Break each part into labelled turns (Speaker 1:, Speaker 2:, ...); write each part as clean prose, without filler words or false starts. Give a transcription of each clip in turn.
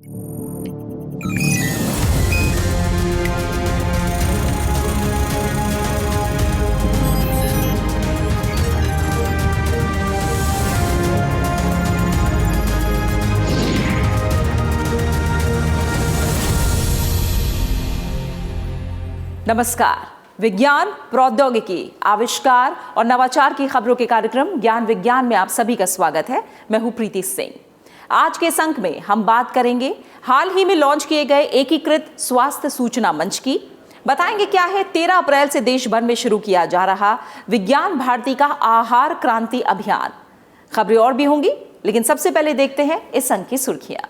Speaker 1: नमस्कार। विज्ञान, प्रौद्योगिकी, आविष्कार और नवाचार की खबरों के कार्यक्रम ज्ञान विज्ञान में आप सभी का स्वागत है। मैं हूं प्रीति सिंह। आज के इस अंक में हम बात करेंगे हाल ही में लॉन्च किए गए एकीकृत स्वास्थ्य सूचना मंच की। बताएंगे क्या है 13 अप्रैल से देश भर में शुरू किया जा रहा विज्ञान भारती का आहार क्रांति अभियान। खबरें और भी होंगी, लेकिन सबसे पहले देखते हैं इस अंक की सुर्खियां।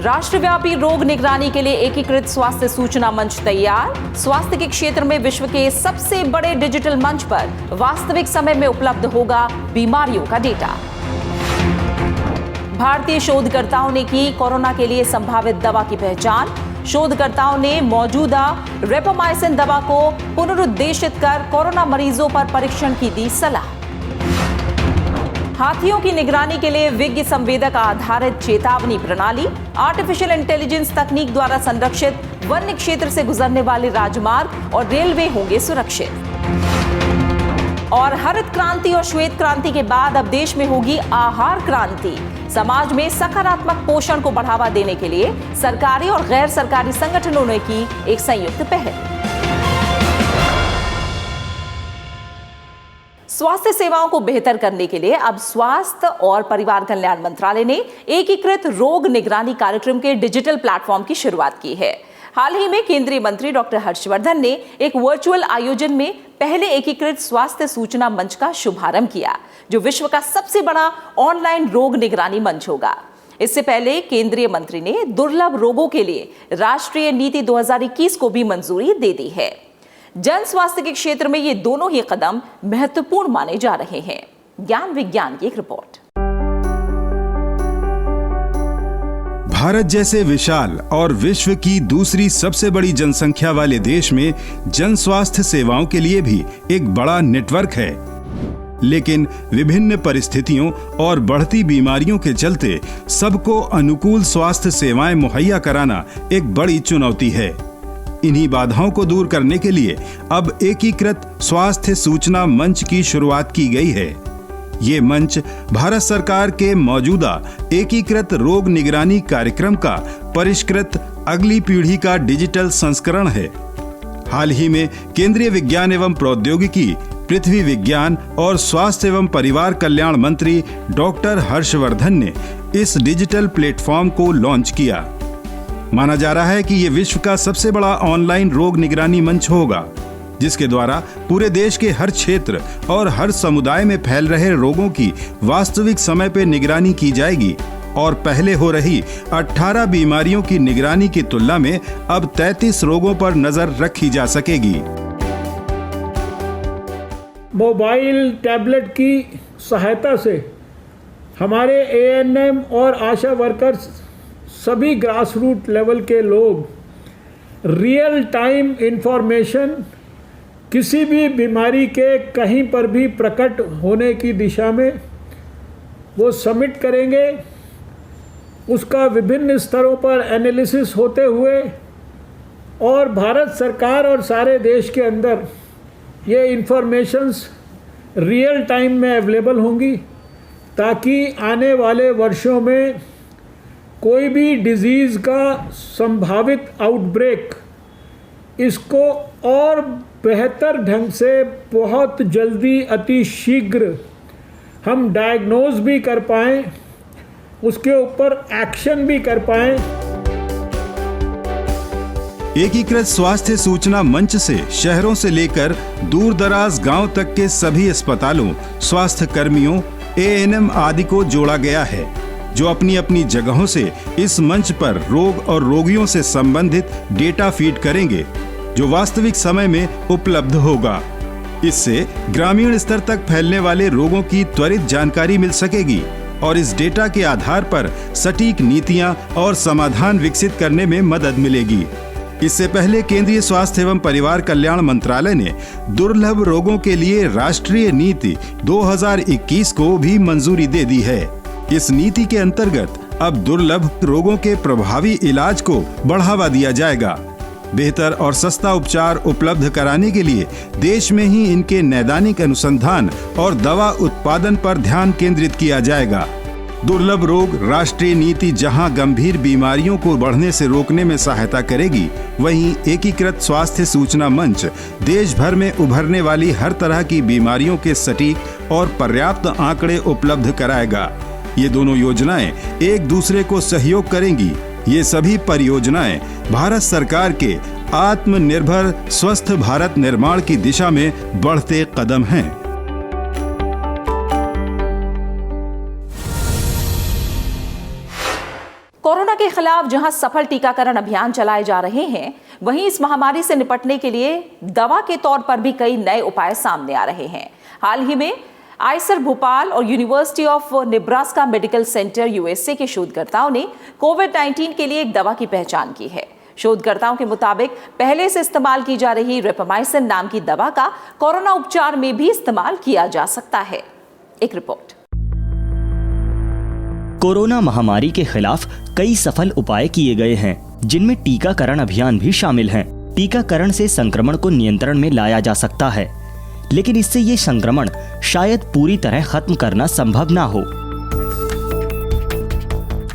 Speaker 1: राष्ट्रव्यापी रोग निगरानी के लिए एकीकृत स्वास्थ्य सूचना मंच तैयार। स्वास्थ्य के क्षेत्र में विश्व के सबसे बड़े डिजिटल मंच पर वास्तविक समय में उपलब्ध होगा बीमारियों का डेटा। भारतीय शोधकर्ताओं ने की कोरोना के लिए संभावित दवा की पहचान। शोधकर्ताओं ने मौजूदा रेपोमाइसिन दवा को पुनरुद्देशित कर कोरोना मरीजों पर परीक्षण की दी सलाह। हाथियों की निगरानी के लिए विज्ञ संवेदक आधारित चेतावनी प्रणाली। आर्टिफिशियल इंटेलिजेंस तकनीक द्वारा संरक्षित वन्य क्षेत्र से गुजरने वाले राजमार्ग और रेलवे होंगे सुरक्षित। और हरित क्रांति और श्वेत क्रांति के बाद अब देश में होगी आहार क्रांति। समाज में सकारात्मक पोषण को बढ़ावा देने के लिए सरकारी और गैर सरकारी संगठनों ने की एक संयुक्त पहल। स्वास्थ्य सेवाओं को बेहतर करने के लिए अब स्वास्थ्य और परिवार कल्याण मंत्रालय ने एकीकृत रोग निगरानी कार्यक्रम के डिजिटल प्लेटफॉर्म की शुरुआत की है। हाल ही में केंद्रीय मंत्री डॉक्टर हर्षवर्धन ने एक वर्चुअल आयोजन में पहले एकीकृत स्वास्थ्य सूचना मंच का शुभारंभ किया, जो विश्व का सबसे बड़ा ऑनलाइन रोग निगरानी मंच होगा। इससे पहले केंद्रीय मंत्री ने दुर्लभ रोगों के लिए राष्ट्रीय नीति 2021 को भी मंजूरी दे दी है। जन स्वास्थ्य के क्षेत्र में ये दोनों ही कदम महत्वपूर्ण माने जा रहे हैं। ज्ञान विज्ञान की एक रिपोर्ट।
Speaker 2: भारत जैसे विशाल और विश्व की दूसरी सबसे बड़ी जनसंख्या वाले देश में जन स्वास्थ्य सेवाओं के लिए भी एक बड़ा नेटवर्क है, लेकिन विभिन्न परिस्थितियों और बढ़ती बीमारियों के चलते सबको अनुकूल स्वास्थ्य सेवाएं मुहैया कराना एक बड़ी चुनौती है। इन्हीं बाधाओं को दूर करने के लिए अब एकीकृत स्वास्थ्य सूचना मंच की शुरुआत की गई है। ये मंच भारत सरकार के मौजूदा एकीकृत रोग निगरानी कार्यक्रम का परिष्कृत अगली पीढ़ी का डिजिटल संस्करण है। हाल ही में केंद्रीय विज्ञान एवं प्रौद्योगिकी, पृथ्वी विज्ञान और स्वास्थ्य एवं परिवार कल्याण मंत्री डॉक्टर हर्षवर्धन ने इस डिजिटल प्लेटफॉर्म को लॉन्च किया। माना जा रहा है कि ये विश्व का सबसे बड़ा ऑनलाइन रोग निगरानी मंच होगा, जिसके द्वारा पूरे देश के हर क्षेत्र और हर समुदाय में फैल रहे रोगों की वास्तविक समय पर निगरानी की जाएगी और पहले हो रही 18 बीमारियों की निगरानी की तुलना में अब 33 रोगों पर नजर रखी जा सकेगी।
Speaker 3: मोबाइल टैबलेट की सहायता से हमारे एएनएम और आशा वर्कर्स, सभी ग्रास रूट लेवल के लोग रियल टाइम इंफॉर्मेशन किसी भी बीमारी के कहीं पर भी प्रकट होने की दिशा में वो सबमिट करेंगे। उसका विभिन्न स्तरों पर एनालिसिस होते हुए और भारत सरकार और सारे देश के अंदर ये इंफॉर्मेशंस रियल टाइम में अवेलेबल होंगी, ताकि आने वाले वर्षों में कोई भी डिजीज़ का संभावित आउटब्रेक, इसको और बेहतर ढंग से बहुत जल्दी अति शीघ्र हम डायग्नोज भी कर पाएँ, उसके ऊपर एक्शन भी कर पाएँ।
Speaker 2: एकीकृत स्वास्थ्य सूचना मंच से शहरों से लेकर दूर दराज गांव तक के सभी अस्पतालों, स्वास्थ्य कर्मियों, एएनएम आदि को जोड़ा गया है, जो अपनी अपनी जगहों से इस मंच पर रोग और रोगियों से संबंधित डेटा फीड करेंगे, जो वास्तविक समय में उपलब्ध होगा। इससे ग्रामीण स्तर तक फैलने वाले रोगों की त्वरित जानकारी मिल सकेगी और इस डेटा के आधार पर सटीक नीतियां और समाधान विकसित करने में मदद मिलेगी। इससे पहले केंद्रीय स्वास्थ्य एवं परिवार कल्याण मंत्रालय ने दुर्लभ रोगों के लिए राष्ट्रीय नीति 2021 को भी मंजूरी दे दी है। इस नीति के अंतर्गत अब दुर्लभ रोगों के प्रभावी इलाज को बढ़ावा दिया जाएगा। बेहतर और सस्ता उपचार उपलब्ध कराने के लिए देश में ही इनके नैदानिक अनुसंधान और दवा उत्पादन पर ध्यान केंद्रित किया जाएगा। दुर्लभ रोग राष्ट्रीय नीति जहां गंभीर बीमारियों को बढ़ने से रोकने में सहायता करेगी, वहीं एकीकृत स्वास्थ्य सूचना मंच देश भर में उभरने वाली हर तरह की बीमारियों के सटीक और पर्याप्त आंकड़े उपलब्ध कराएगा। ये दोनों योजनाएं एक दूसरे को सहयोग करेंगी। ये सभी परियोजनाएं भारत सरकार के आत्मनिर्भर स्वस्थ भारत निर्माण की दिशा में बढ़ते कदम हैं।
Speaker 1: कोरोना के खिलाफ जहां सफल टीकाकरण अभियान चलाए जा रहे हैं, वहीं इस महामारी से निपटने के लिए दवा के तौर पर भी कई नए उपाय सामने आ रहे हैं। हाल ही में आइसर भोपाल और university of Nebraska medical centre USA के शोधकर्ताओं ने कोविड-19 के लिए एक दवा की पहचान की है। शोधकर्ताओं के मुताबिक पहले से इस्तेमाल की जा रही रेपामाइसिन नाम की दवा का कोरोना उपचार में भी इस्तेमाल किया जा सकता है। एक रिपोर्ट।
Speaker 4: कोरोना महामारी के खिलाफ कई सफल उपाय किए गए हैं, जिनमें टीकाकरण अभियान भी शामिल हैं। टीकाकरण से संक्रमण को नियंत्रण में लाया जा सकता है, लेकिन इससे ये संक्रमण शायद पूरी तरह खत्म करना संभव ना हो।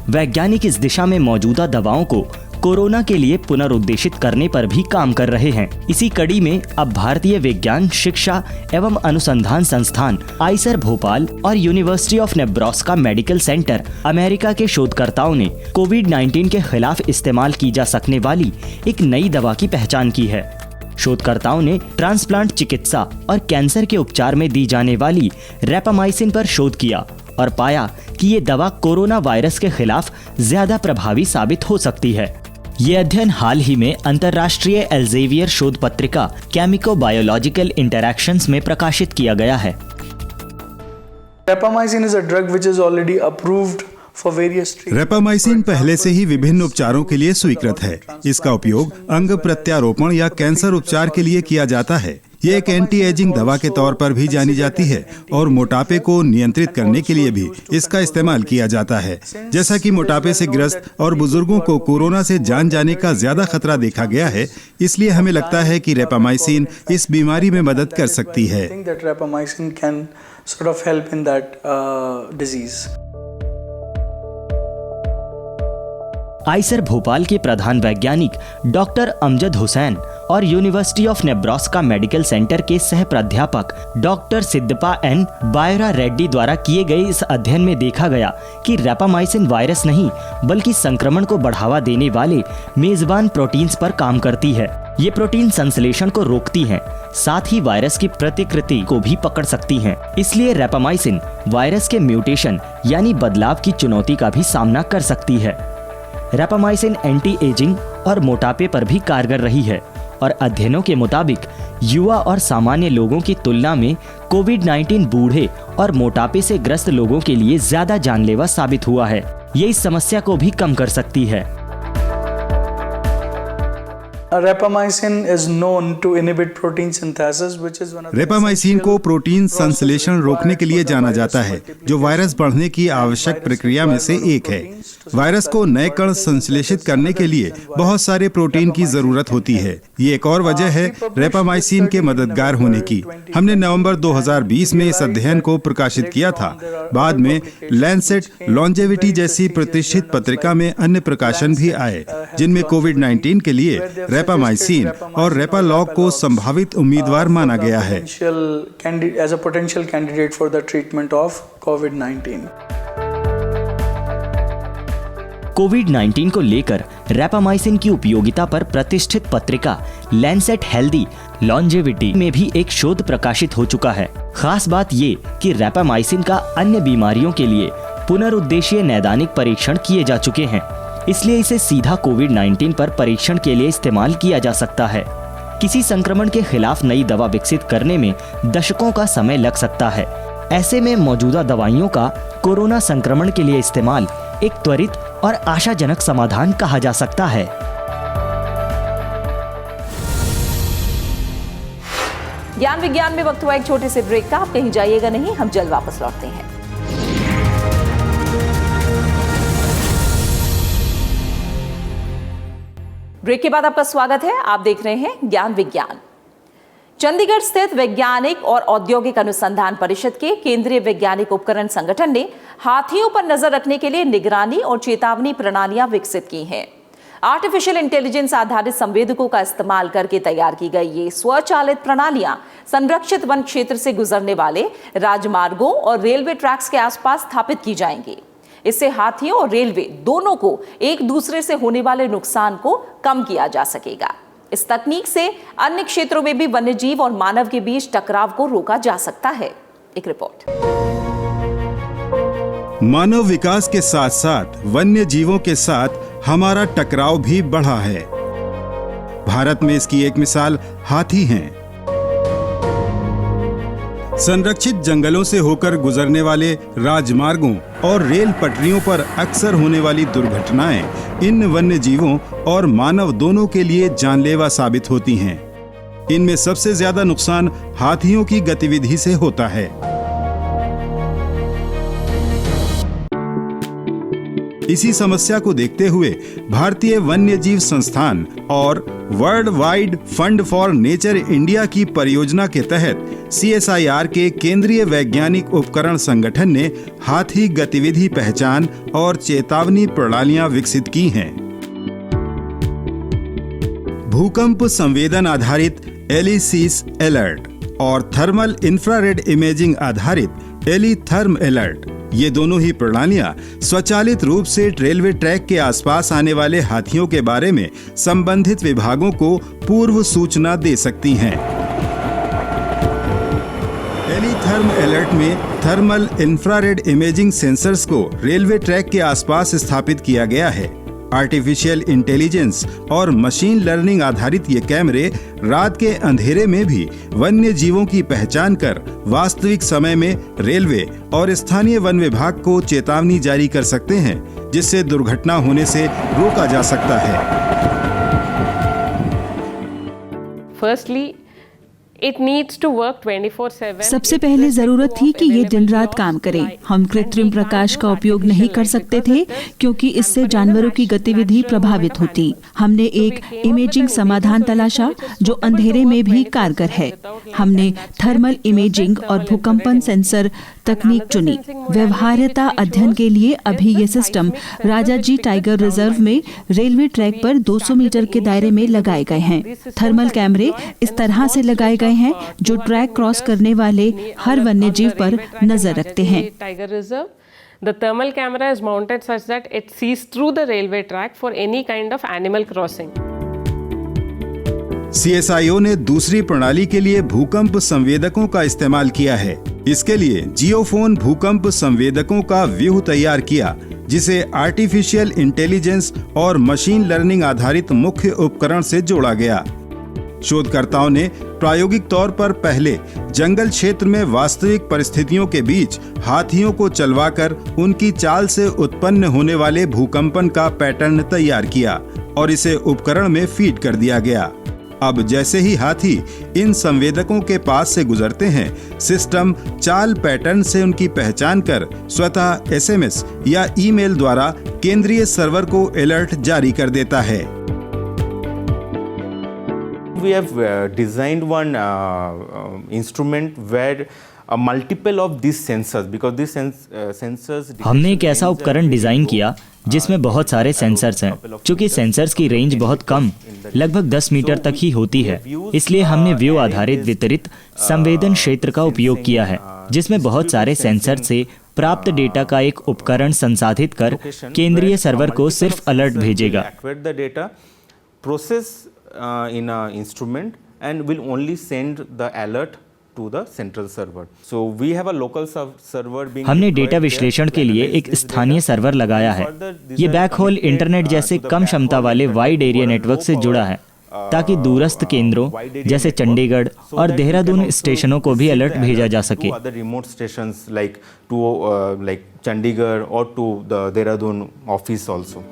Speaker 4: वैज्ञानिक इस दिशा में मौजूदा दवाओं को कोरोना के लिए पुनर्उद्देशित करने पर भी काम कर रहे हैं। इसी कड़ी में अब भारतीय विज्ञान शिक्षा एवं अनुसंधान संस्थान आइसर भोपाल और university of Nebraska medical centre America के शोधकर्ताओं ने कोविड-19 के खिलाफ इस्तेमाल की जा सकने वाली एक नई दवा की पहचान की है। शोधकर्ताओं ने ट्रांसप्लांट चिकित्सा और कैंसर के उपचार में दी जाने वाली रेपामाइसिन पर शोध किया और पाया कि ये दवा कोरोना वायरस के खिलाफ ज्यादा प्रभावी साबित हो सकती है। ये अध्ययन हाल ही में अंतर्राष्ट्रीय एल्जेवियर शोध पत्रिका केमिको बायोलॉजिकल इंटरैक्शंस में प्रकाशित किया गया है।
Speaker 5: Rapamycin is a drug which is already approved for various treatments.
Speaker 2: रेपामाइसिन पहले से ही विभिन्न उपचारों के लिए स्वीकृत है। इसका उपयोग अंग प्रत्यारोपण या कैंसर उपचार के लिए किया जाता है। ये एक एंटी एजिंग दवा के तौर पर भी जानी जाती है और मोटापे को नियंत्रित करने के लिए भी इसका इस्तेमाल किया जाता है। जैसा कि मोटापे से ग्रस्त और बुजुर्गों को कोरोना से जान जाने का ज्यादा खतरा देखा गया है, इसलिए हमें लगता है कि रेपामाइसिन इस बीमारी में मदद कर सकती है।
Speaker 5: I think that rapamycin can sort of help in that disease.
Speaker 4: Eicher Bhopal के प्रधान वैज्ञानिक डॉक्टर अमजद हुसैन और university of Nebraska medical centre के सह प्राध्यापक डॉक्टर सिद्धप्पा एन बायरा रेड्डी द्वारा किए गए इस अध्ययन में देखा गया कि रेपामाइसिन वायरस नहीं बल्कि संक्रमण को बढ़ावा देने वाले मेजबान प्रोटीन्स पर काम करती है। ये प्रोटीन संश्लेषण को रोकती हैं, साथ ही वायरस की प्रतिकृति को भी पकड़ सकती हैं। इसलिए रेपामाइसिन वायरस के म्यूटेशन यानी बदलाव की चुनौती का भी सामना कर सकती है। रेपामाइसिन एंटी एजिंग और मोटापे पर भी कारगर रही है और अध्ययनों के मुताबिक युवा और सामान्य लोगों की तुलना में कोविड-19 बूढ़े और मोटापे से ग्रस्त लोगों के लिए ज्यादा जानलेवा साबित हुआ है। ये इस समस्या को भी कम कर सकती है।
Speaker 5: Rapamycin is known to inhibit protein synthesis, which is one of the
Speaker 2: रेपामाइसिन को प्रोटीन संश्लेषण रोकने के लिए जाना जाता है, जो वायरस बढ़ने की आवश्यक प्रक्रिया में से एक है। वायरस को नए कण संश्लेषित करने के लिए बहुत सारे प्रोटीन की जरूरत होती है। ये एक और वजह है रेपामाइसिन के मददगार होने की। हमने नवंबर 2020 में इस अध्ययन को प्रकाशित किया था। बाद में लैंसेट लॉन्जेविटी जैसी प्रतिष्ठित पत्रिका में अन्य प्रकाशन भी आए, जिनमें कोविड-19 के लिए रेपामाइसिन और रेपालॉग को संभावित उम्मीदवार माना गया है।
Speaker 5: as a potential candidate for the treatment of COVID-19.
Speaker 4: कोविड-19 को लेकर रेपामाइसिन की उपयोगिता पर प्रतिष्ठित पत्रिका लैंसेट हेल्दी लॉन्जेविटी में भी एक शोध प्रकाशित हो चुका है। खास बात ये कि रेपामाइसिन का अन्य बीमारियों के लिए पुनरुद्देशीय नैदानिक परीक्षण किए जा चुके हैं, इसलिए इसे सीधा कोविड-19 पर परीक्षण के लिए इस्तेमाल किया जा सकता है। किसी संक्रमण के खिलाफ नई दवा विकसित करने में दशकों का समय लग सकता है। ऐसे में मौजूदा दवाइयों का कोरोना संक्रमण के लिए इस्तेमाल एक त्वरित और आशाजनक समाधान कहा जा सकता है।
Speaker 1: ज्ञान विज्ञान में वक्त हुआ एक छोटे से ब्रेक का। आप कहीं जाइएगा नहीं, हम जल्द वापस लौटते हैं। ब्रेक के बाद आपका स्वागत है। आप देख रहे हैं ज्ञान विज्ञान। चंडीगढ़ स्थित वैज्ञानिक और औद्योगिक अनुसंधान परिषद के केंद्रीय वैज्ञानिक उपकरण संगठन ने हाथियों पर नजर रखने के लिए निगरानी और चेतावनी प्रणालियां विकसित की हैं। आर्टिफिशियल इंटेलिजेंस आधारित संवेदकों का इस्तेमाल करके तैयार की गई ये स्वचालित प्रणालियां संरक्षित वन क्षेत्र से गुजरने वाले राजमार्गों और रेलवे ट्रैक्स के आसपास स्थापित की जाएंगी। इससे हाथियों और रेलवे दोनों को एक दूसरे से होने वाले नुकसान को कम किया जा सकेगा। इस तकनीक से अन्य क्षेत्रों में भी वन्यजीव और मानव के बीच टकराव को रोका जा सकता है। एक रिपोर्ट।
Speaker 2: मानव विकास के साथ साथ वन्य जीवों के साथ हमारा टकराव भी बढ़ा है। भारत में इसकी एक मिसाल हाथी हैं। संरक्षित जंगलों से होकर गुजरने वाले राजमार्गों और रेल पटरियों पर अक्सर होने वाली दुर्घटनाएं इन वन्य जीवों और मानव दोनों के लिए जानलेवा साबित होती हैं। इनमें सबसे ज्यादा नुकसान हाथियों की गतिविधि से होता है। इसी समस्या को देखते हुए भारतीय वन्य जीव संस्थान और world wide fund for nature India की परियोजना के तहत CSIR के केंद्रीय वैज्ञानिक उपकरण संगठन ने हाथी गतिविधि पहचान और चेतावनी प्रणालियां विकसित की हैं। भूकंप संवेदन आधारित एलिसीस अलर्ट और थर्मल इंफ्रारेड इमेजिंग आधारित एलिथर्म अलर्ट, ये दोनों ही प्रणालियां स्वचालित रूप से रेलवे ट्रैक के आसपास आने वाले हाथियों के बारे में संबंधित विभागों को पूर्व सूचना दे सकती हैं। एलिथर्म अलर्ट में थर्मल इंफ्रारेड इमेजिंग सेंसर्स को रेलवे ट्रैक के आसपास स्थापित किया गया है। आर्टिफिशियल इंटेलिजेंस और मशीन लर्निंग आधारित ये कैमरे रात के अंधेरे में भी वन्य जीवों की पहचान कर वास्तविक समय में रेलवे और स्थानीय वन विभाग को चेतावनी जारी कर सकते हैं, जिससे दुर्घटना होने से रोका जा सकता है।
Speaker 6: Firstly, it needs to work 24/7.
Speaker 7: सबसे पहले जरूरत थी कि ये दिन रात काम करे। हम कृत्रिम प्रकाश का उपयोग नहीं कर सकते थे क्योंकि इससे जानवरों की गतिविधि प्रभावित होती। हमने एक इमेजिंग समाधान तलाशा जो अंधेरे में भी कारगर है। हमने थर्मल इमेजिंग और भूकंपन सेंसर तकनीक चुनी। व्यवहार्यता अध्ययन के लिए अभी ये सिस्टम राजाजी टाइगर रिजर्व में रेलवे ट्रैक पर 200 मीटर के दायरे में लगाए गए हैं। थर्मल कैमरे इस तरह से लगाए गए हैं जो ट्रैक क्रॉस करने वाले हर वन्य जीव पर नजर रखते हैं।
Speaker 6: Tiger Reserve, the thermal camera is mounted such that it sees through the railway track for any kind of animal crossing.
Speaker 2: CSIO ने दूसरी प्रणाली के लिए भूकंप संवेदकों का इस्तेमाल किया है। इसके लिए जियोफोन भूकंप संवेदकों का व्यूह तैयार किया, जिसे आर्टिफिशियल इंटेलिजेंस और मशीन लर्निंग आधारित मुख्य उपकरण से जोड़ा गया। शोधकर्ताओं ने प्रायोगिक तौर पर पहले जंगल क्षेत्र में वास्तविक परिस्थितियों के बीच हाथियों को चलवाकर उनकी चाल से उत्पन्न होने वाले भूकंपन का पैटर्न तैयार किया और इसे उपकरण में फीड कर दिया गया। अब जैसे ही हाथी इन संवेदकों के पास से गुजरते हैं, सिस्टम चाल पैटर्न से उनकी पहचान कर स्वतः SMS या ईमेल द्वारा केंद्रीय सर्वर को अलर्ट जारी कर देता है।
Speaker 8: We have designed one instrument where a multiple of these sensors, because these sensors.
Speaker 4: हमने एक ऐसा उपकरण डिजाइन किया जिसमें बहुत सारे सेंसर्स हैं। चूंकि सेंसर्स की रेंज बहुत कम, लगभग 10 मीटर तक ही होती है, इसलिए हमने व्यू आधारित वितरित संवेदन क्षेत्र का उपयोग किया है, जिसमें बहुत सारे सेंसर से प्राप्त डेटा का एक उपकरण संसाधित कर केंद्रीय सर्वर को सिर्फ अलर्ट भेजेगा।
Speaker 8: In an instrument and will only send the alert to the central server. So we have a local server being.
Speaker 4: हमने डेटा विश्लेषण के लिए एक स्थानीय सर्वर लगाया है। ये बैकहोल इंटरनेट जैसे कम क्षमता वाले वाइड एरिया नेटवर्क से जुड़ा है, ताकि दूरस्थ केंद्रों जैसे चंडीगढ़ और देहरादून स्टेशनों को भी अलर्ट भेजा जा सके।
Speaker 8: Remote stations like Chandigarh or to the Dehradun office also.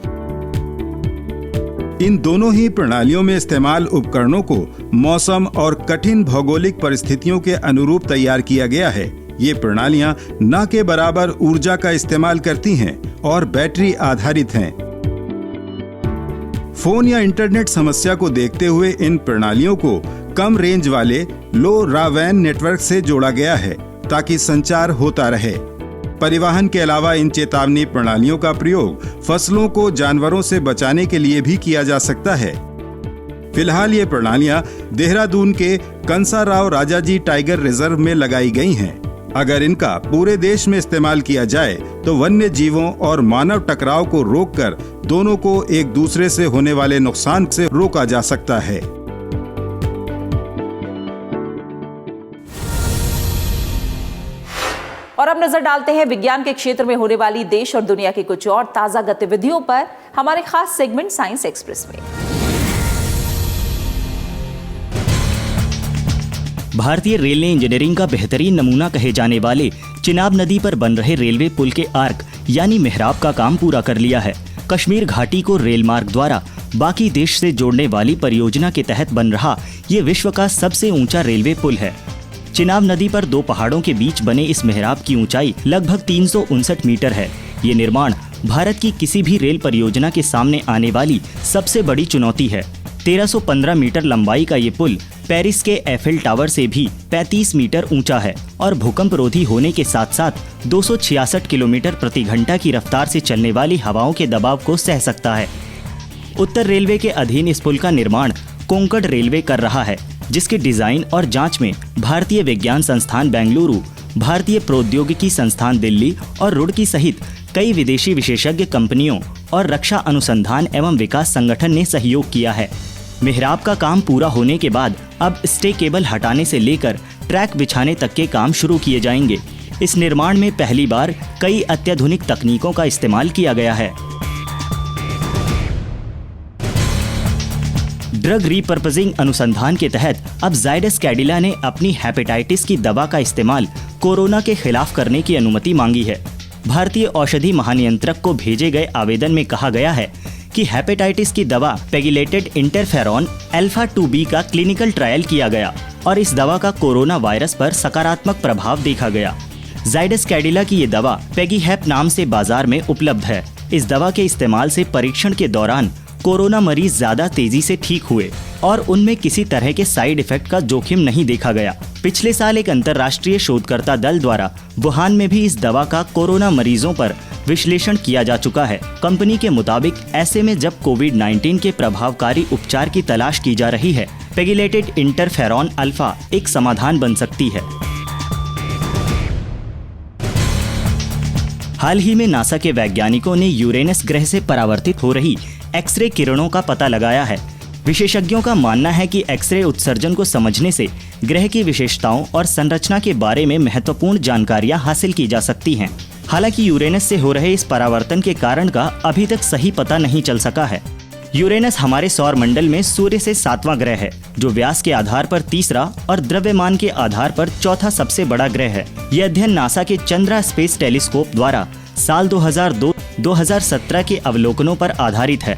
Speaker 2: इन दोनों ही प्रणालियों में इस्तेमाल उपकरणों को मौसम और कठिन भौगोलिक परिस्थितियों के अनुरूप तैयार किया गया है। ये प्रणालियां न के बराबर ऊर्जा का इस्तेमाल करती हैं और बैटरी आधारित हैं। फोन या इंटरनेट समस्या को देखते हुए इन प्रणालियों को कम रेंज वाले लो रावैन नेटवर्क से जोड़ा गया है ताकि संचार होता रहे। परिवहन के अलावा इन चेतावनी प्रणालियों का प्रयोग फसलों को जानवरों से बचाने के लिए भी किया जा सकता है। फिलहाल ये प्रणालियां देहरादून के कंसाराव राजाजी टाइगर रिजर्व में लगाई गई हैं। अगर इनका पूरे देश में इस्तेमाल किया जाए तो वन्य जीवों और मानव टकराव को रोककर दोनों को एक दूसरे से होने वाले नुकसान से रोका जा सकता है।
Speaker 1: और अब नजर डालते हैं विज्ञान के क्षेत्र में होने वाली देश और दुनिया की कुछ और ताजा गतिविधियों पर हमारे खास सेगमेंट साइंस एक्सप्रेस में।
Speaker 4: भारतीय रेल इंजीनियरिंग का बेहतरीन नमूना कहे जाने वाले चिनाब नदी पर बन रहे रेलवे पुल के आर्क यानी मेहराब का काम पूरा कर लिया है। कश्मीर घाटी को रेल मार्ग द्वारा बाकी देश से जोड़ने वाली परियोजना के तहत बन रहा ये विश्व का सबसे ऊंचा रेलवे पुल है। चिनाब नदी पर दो पहाड़ों के बीच बने इस मेहराब की ऊंचाई लगभग 359 मीटर है। ये निर्माण भारत की किसी भी रेल परियोजना के सामने आने वाली सबसे बड़ी चुनौती है। 1315 मीटर लंबाई का ये पुल पेरिस के एफिल टावर से भी 35 मीटर ऊंचा है और भूकंप रोधी होने के साथ साथ 266 किलोमीटर प्रति घंटा की रफ्तार से चलने वाली हवाओं के दबाव को सह सकता है। उत्तर रेलवे के अधीन इस पुल का निर्माण कोंकण रेलवे कर रहा है, जिसके डिजाइन और जांच में भारतीय विज्ञान संस्थान बेंगलुरु, भारतीय प्रौद्योगिकी संस्थान दिल्ली और रुड़की सहित कई विदेशी विशेषज्ञ कंपनियों और रक्षा अनुसंधान एवं विकास संगठन ने सहयोग किया है। मेहराब का काम पूरा होने के बाद अब स्टे केबल हटाने से लेकर ट्रैक बिछाने तक के काम शुरू किए जाएंगे। इस निर्माण में पहली बार कई अत्याधुनिक तकनीकों का इस्तेमाल किया गया है। ड्रग रिपर्पजिंग अनुसंधान के तहत अब जायडस कैडिला ने अपनी हेपेटाइटिस की दवा का इस्तेमाल कोरोना के खिलाफ करने की अनुमति मांगी है। भारतीय औषधि महानियंत्रक को भेजे गए आवेदन में कहा गया है कि हेपेटाइटिस की दवा पेगिलेटेड इंटरफेरॉन अल्फा 2B का क्लिनिकल ट्रायल किया गया और इस दवा का कोरोना वायरस पर सकारात्मक प्रभाव देखा गया। जायडस कैडिला की ये दवा पेगीहेप नाम से बाजार में उपलब्ध है। इस दवा के इस्तेमाल से परीक्षण के दौरान कोरोना मरीज ज्यादा तेजी से ठीक हुए और उनमें किसी तरह के साइड इफेक्ट का जोखिम नहीं देखा गया। पिछले साल एक अंतर्राष्ट्रीय शोधकर्ता दल द्वारा वुहान में भी इस दवा का कोरोना मरीजों पर विश्लेषण किया जा चुका है। कंपनी के मुताबिक ऐसे में जब कोविड-19 के प्रभावकारी उपचार की तलाश की जा रही है, पेगिलेटेड इंटरफेरॉन अल्फा एक समाधान बन सकती है। हाल ही में नासा के वैज्ञानिकों ने यूरेनस ग्रह से परावर्तित हो रही एक्सरे किरणों का पता लगाया है। विशेषज्ञों का मानना है कि एक्सरे उत्सर्जन को समझने से ग्रह की विशेषताओं और संरचना के बारे में महत्वपूर्ण जानकारियां हासिल की जा सकती हैं। हालांकि यूरेनस से हो रहे इस परावर्तन के कारण का अभी तक सही पता नहीं चल सका है। यूरेनस हमारे सौर मंडल में सूर्य से 7वां ग्रह है, जो व्यास के आधार पर तीसरा और द्रव्यमान के आधार पर चौथा सबसे बड़ा ग्रह है। यह अध्ययन नासा के चंद्रा स्पेस टेलीस्कोप द्वारा साल 2002-2017 के अवलोकनों पर आधारित है।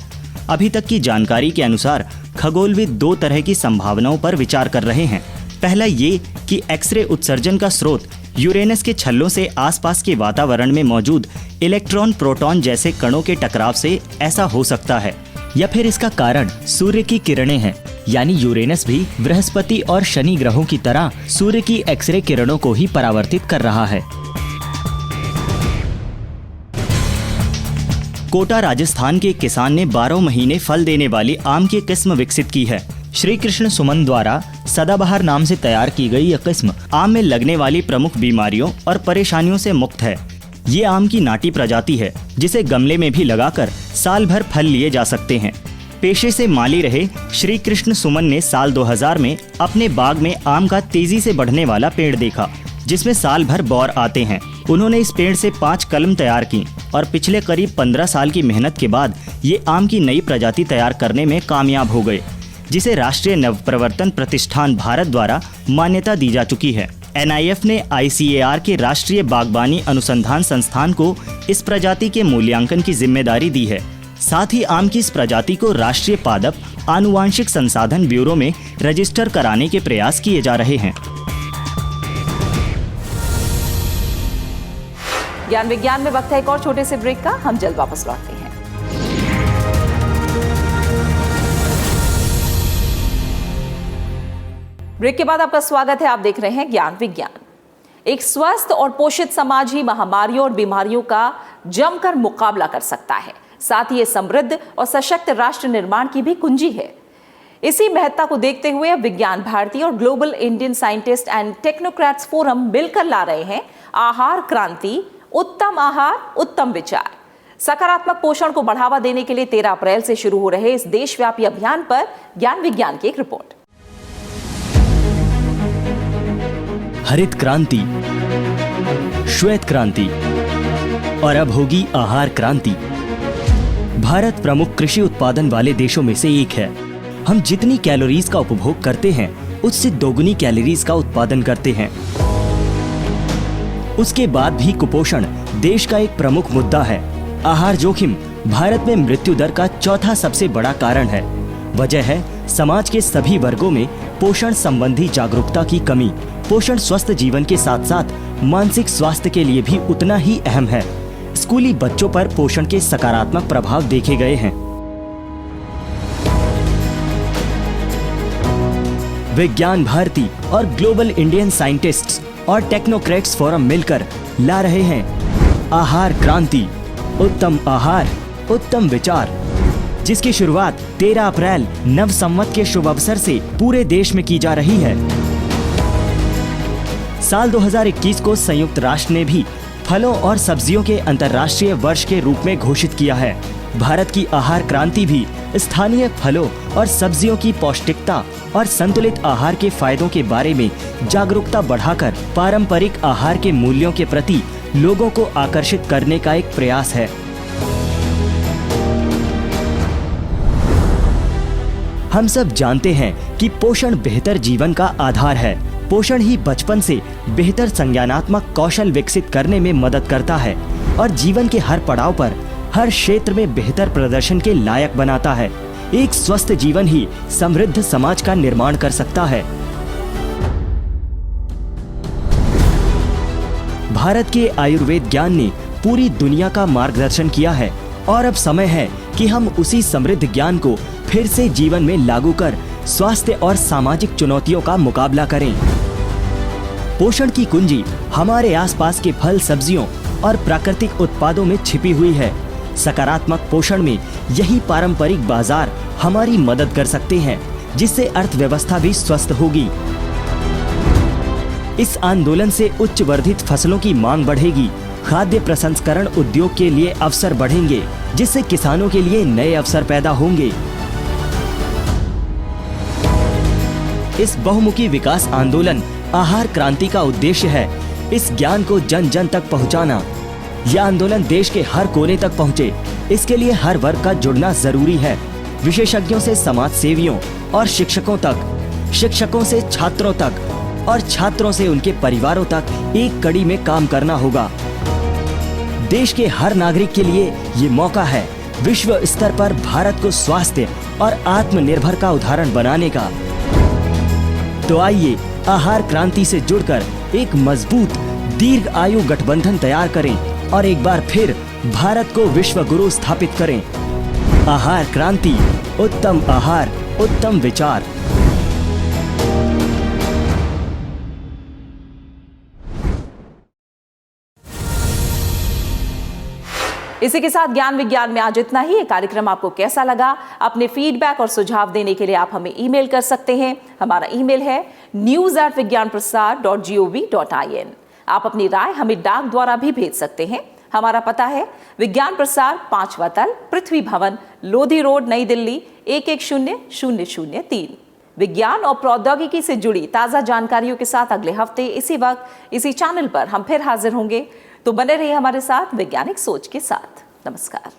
Speaker 4: अभी तक की जानकारी के अनुसार खगोलविद दो तरह की संभावनाओं पर विचार कर रहे हैं। पहला ये कि एक्सरे उत्सर्जन का स्रोत यूरेनस के छल्लों से आसपास के वातावरण में मौजूद इलेक्ट्रॉन प्रोटॉन जैसे कणों के टकराव से ऐसा हो सकता है, या फिर इसका कारण सूर्य की किरणें हैं, यानी यूरेनस भी बृहस्पति और शनि ग्रहों की तरह सूर्य की एक्सरे किरणों को ही परावर्तित कर रहा है। कोटा राजस्थान के किसान ने 12 महीने फल देने वाली आम की किस्म विकसित की है। श्री कृष्ण सुमन द्वारा सदाबहार नाम से तैयार की गई यह किस्म आम में लगने वाली प्रमुख बीमारियों और परेशानियों से मुक्त है। ये आम की नाटी प्रजाति है, जिसे गमले में भी लगाकर साल भर फल लिए जा सकते हैं। पेशे से माली रहे श्री कृष्ण सुमन ने साल 2000 में अपने बाग में आम का तेजी से बढ़ने वाला पेड़ देखा, जिसमें साल भर बौर आते हैं। उन्होंने इस पेड़ से 5 कलम तैयार की और पिछले करीब 15 साल की मेहनत के बाद ये आम की नई प्रजाति तैयार करने में कामयाब हो गए, जिसे राष्ट्रीय नवप्रवर्तन प्रतिष्ठान भारत द्वारा मान्यता दी जा चुकी है। NIF ने ICAR के राष्ट्रीय बागबानी अनुसंधान संस्थान को इस प्रजाति के मूल्यांकन की जिम्मेदारी दी है। साथ ही आम की इस प्रजाति को राष्ट्रीय पादप आनुवांशिक संसाधन ब्यूरो में रजिस्टर कराने के प्रयास किए जा रहे हैं।
Speaker 1: ज्ञान विज्ञान में वक्त है एक और छोटे से ब्रेक का। हम जल्द वापस लौटते हैं। ब्रेक के बाद आपका स्वागत है। आप देख रहे हैं ज्ञान विज्ञान। एक स्वस्थ और पोषित समाज ही महामारियों और बीमारियों का जमकर मुकाबला कर सकता है। साथ ही ये समृद्ध और सशक्त राष्ट्र निर्माण की भी कुंजी है। इसी महत्ता को देखते हुए अब विज्ञान भारती और global Indian scientist and technocrats forum मिलकर ला रहे हैं आहार क्रांति, उत्तम आहार उत्तम विचार। सकारात्मक पोषण को बढ़ावा देने के लिए 13 अप्रैल से शुरू हो रहे इस देशव्यापी अभियान पर ज्ञान विज्ञान की एक रिपोर्ट।
Speaker 4: हरित क्रांति, श्वेत क्रांति और अब होगी आहार क्रांति। भारत प्रमुख कृषि उत्पादन वाले देशों में से एक है। हम जितनी कैलोरीज का उपभोग करते हैं उससे दोगुनी कैलोरीज का उत्पादन करते हैं। उसके बाद भी कुपोषण देश का एक प्रमुख मुद्दा है। आहार जोखिम भारत में मृत्यु दर का चौथा सबसे बड़ा कारण है। वजह है समाज के सभी वर्गों में पोषण संबंधी जागरूकता की कमी। पोषण स्वस्थ जीवन के साथ साथ मानसिक स्वास्थ्य के लिए भी उतना ही अहम है। स्कूली बच्चों पर पोषण के सकारात्मक प्रभाव देखे गए हैं। विज्ञान भारती और ग्लोबल इंडियन साइंटिस्ट्स और टेक्नोक्रेट्स फोरम मिलकर ला रहे हैं आहार क्रांति, उत्तम आहार उत्तम विचार, जिसकी शुरुआत 13 अप्रैल नव संवत के शुभ अवसर से पूरे देश में की जा रही है। साल 2021 को संयुक्त राष्ट्र ने भी फलों और सब्जियों के अंतर्राष्ट्रीय वर्ष के रूप में घोषित किया है। भारत की आहार क्रांति भी स्थानीय फलों और सब्जियों की पौष्टिकता और संतुलित आहार के फायदों के बारे में जागरूकता बढ़ाकर पारंपरिक आहार के मूल्यों के प्रति लोगों को आकर्षित करने का एक प्रयास है। हम सब जानते हैं कि पोषण बेहतर जीवन का आधार है। पोषण ही बचपन से बेहतर संज्ञानात्मक कौशल विकसित करने में मदद करता है और जीवन के हर पड़ाव पर हर क्षेत्र में बेहतर प्रदर्शन के लायक बनाता है। एक स्वस्थ जीवन ही समृद्ध समाज का निर्माण कर सकता है। भारत के आयुर्वेद ज्ञान ने पूरी दुनिया का मार्गदर्शन किया है और अब समय है कि हम उसी समृद्ध ज्ञान को फिर से जीवन में लागू कर स्वास्थ्य और सामाजिक चुनौतियों का मुकाबला करें। पोषण की कुंजी हमारे आसपास के फल, सब्जियों और प्राकृतिक उत्पादों में छिपी हुई है। सकारात्मक पोषण में यही पारंपरिक बाजार हमारी मदद कर सकते हैं, जिससे अर्थव्यवस्था भी स्वस्थ होगी। इस आंदोलन से उच्च वर्धित फसलों की मांग बढ़ेगी, खाद्य प्रसंस्करण उद्योग के लिए अवसर बढ़ेंगे, जिससे किसानों के लिए नए अवसर पैदा होंगे। इस बहुमुखी विकास आंदोलन आहार क्रांति का उद्देश्य है इस ज्ञान को जन जन तक पहुंचाना। यह आंदोलन देश के हर कोने तक पहुंचे, इसके लिए हर वर्ग का जुड़ना जरूरी है। विशेषज्ञों से समाज सेवियों और शिक्षकों तक, शिक्षकों से छात्रों तक और छात्रों से उनके परिवारों तक एक कड़ी में काम करना होगा। देश के हर नागरिक के लिए ये मौका है विश्व स्तर पर भारत को स्वास्थ्य और आत्मनिर्भर का उदाहरण बनाने का। तो आइए आहार क्रांति से जुड़कर एक मजबूत दीर्घ आयु गठबंधन तैयार करें और एक बार फिर भारत को विश्व गुरु स्थापित करें। आहार क्रांति, उत्तम आहार उत्तम विचार।
Speaker 1: इसी के साथ ज्ञान विज्ञान में आज इतना ही। ये कार्यक्रम आपको कैसा लगा? अपने फीडबैक और सुझाव देने के लिए आप हमें ईमेल कर सकते हैं। हमारा ईमेल है news@vigyanprasar.gov.in। आप अपनी राय हमें डाक द्वारा भी भेज सकते हैं। हमारा पता है विज्ञान प्रसार, 5वां तल, पृथ्वी भवन, लोधी रोड, नई दिल्ली 110003। विज्ञान और प्रौद्योगिकी से जुड़ी ताज़ा जानकारियों के साथ अगले हफ्ते इसी वक्त इसी चैनल पर हम फिर हाजिर होंगे। तो बने रहिए हमारे साथ वैज्ञानिक सोच के साथ। नमस्कार।